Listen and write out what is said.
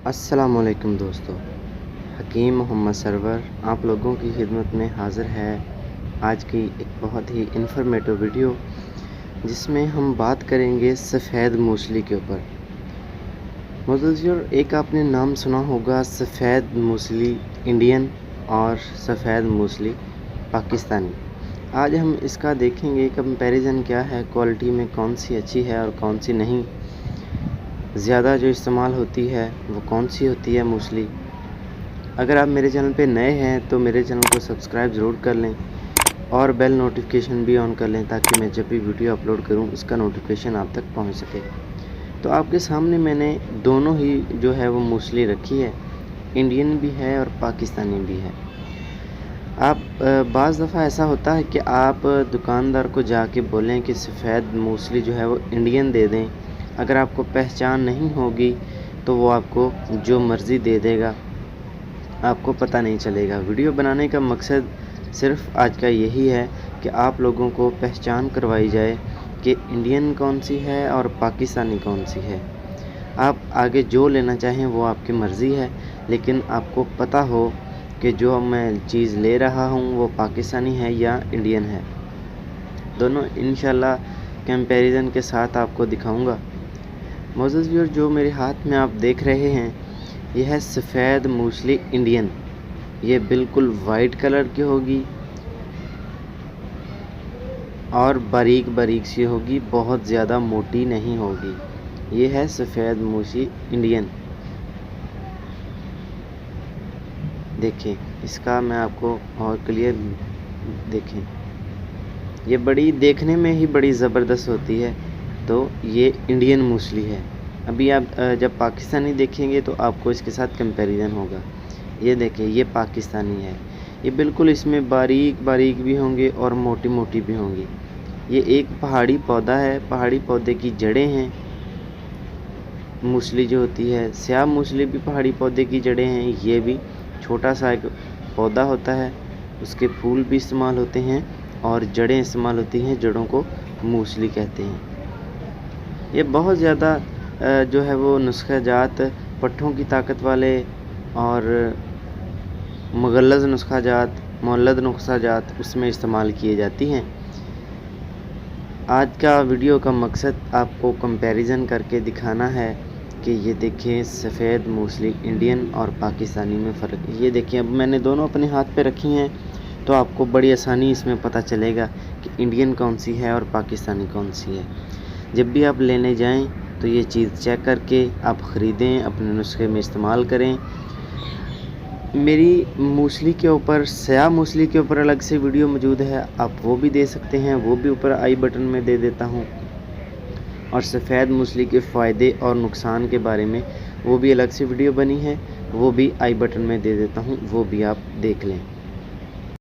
अस्सलामुअलैकुम दोस्तों, हकीम मोहम्मद सरवर आप लोगों की खिदमत में हाज़िर है आज की एक बहुत ही इन्फॉर्मेटिव वीडियो, जिसमें हम बात करेंगे सफ़ेद मूसली के ऊपर। मुझे एक आपने नाम सुना होगा सफ़ेद मूसली इंडियन और सफ़ेद मूसली पाकिस्तानी। आज हम इसका देखेंगे कंपैरिजन क्या है, क्वालिटी में कौन सी अच्छी है और कौन सी नहीं, ज़्यादा जो इस्तेमाल होती है वो कौन सी होती है मूसली। अगर आप मेरे चैनल पे नए हैं तो मेरे चैनल को सब्सक्राइब ज़रूर कर लें और बेल नोटिफिकेशन भी ऑन कर लें, ताकि मैं जब भी वीडियो अपलोड करूं उसका नोटिफिकेशन आप तक पहुंच सके। तो आपके सामने मैंने दोनों ही जो है वो मूसली रखी है, इंडियन भी है और पाकिस्तानी भी है। आप बाज़ दफ़ा ऐसा होता है कि आप दुकानदार को जाके बोलें कि सफ़ेद मूसली जो है वो इंडियन दे दें। अगर आपको पहचान नहीं होगी तो वो आपको जो मर्ज़ी दे देगा, आपको पता नहीं चलेगा। वीडियो बनाने का मकसद सिर्फ़ आज का यही है कि आप लोगों को पहचान करवाई जाए कि इंडियन कौन सी है और पाकिस्तानी कौन सी है। आप आगे जो लेना चाहें वो आपकी मर्ज़ी है, लेकिन आपको पता हो कि जो मैं चीज़ ले रहा हूँ वो पाकिस्तानी है या इंडियन है। दोनों इंशाल्लाह कंपैरिजन के साथ आपको दिखाऊंगा। मोअज़्ज़िज़ व्यूअर, जो मेरे हाथ में आप देख रहे हैं यह है सफ़ेद मूसली इंडियन। ये बिल्कुल वाइट कलर की होगी और बारीक बारीक सी होगी, बहुत ज़्यादा मोटी नहीं होगी। ये है सफ़ेद मूसली इंडियन। देखें, इसका मैं आपको और क्लियर देखें, ये बड़ी देखने में ही बड़ी ज़बरदस्त होती है। तो ये इंडियन मूसली है। अभी आप जब पाकिस्तानी देखेंगे तो आपको इसके साथ कंपैरिजन होगा। ये देखें, ये पाकिस्तानी है। ये बिल्कुल इसमें बारीक बारीक भी होंगे और मोटी मोटी भी होंगी। ये एक पहाड़ी पौधा है, पहाड़ी पौधे की जड़ें हैं मूसली जो होती है। स्याह मूसली भी पहाड़ी पौधे की जड़ें हैं। ये भी छोटा सा एक पौधा होता है, उसके फूल भी इस्तेमाल होते हैं और जड़ें इस्तेमाल होती हैं, जड़ों को मूसली कहते हैं। ये बहुत ज़्यादा जो है वो नुस्खा जात, पट्ठों की ताकत वाले और मुगल्लज़ नुस्खा जात, मुअल्लद नुस्खा जात उसमें इस्तेमाल किए जाती हैं। आज का वीडियो का मकसद आपको कंपैरिजन करके दिखाना है कि ये देखें सफ़ेद मूसली इंडियन और पाकिस्तानी में फ़र्क। ये देखिए, अब मैंने दोनों अपने हाथ पे रखी हैं तो आपको बड़ी आसानी इसमें पता चलेगा कि इंडियन कौन सी है और पाकिस्तानी कौन सी है। जब भी आप लेने जाएं तो ये चीज़ चेक करके आप ख़रीदें, अपने नुस्खे में इस्तेमाल करें। मेरी मूसली के ऊपर, स्याह मूसली के ऊपर अलग से वीडियो मौजूद है, आप वो भी दे सकते हैं, वो भी ऊपर आई बटन में दे देता हूँ। और सफ़ेद मूसली के फ़ायदे और नुकसान के बारे में वो भी अलग से वीडियो बनी है, वो भी आई बटन में दे देता हूँ, वो भी आप देख लें।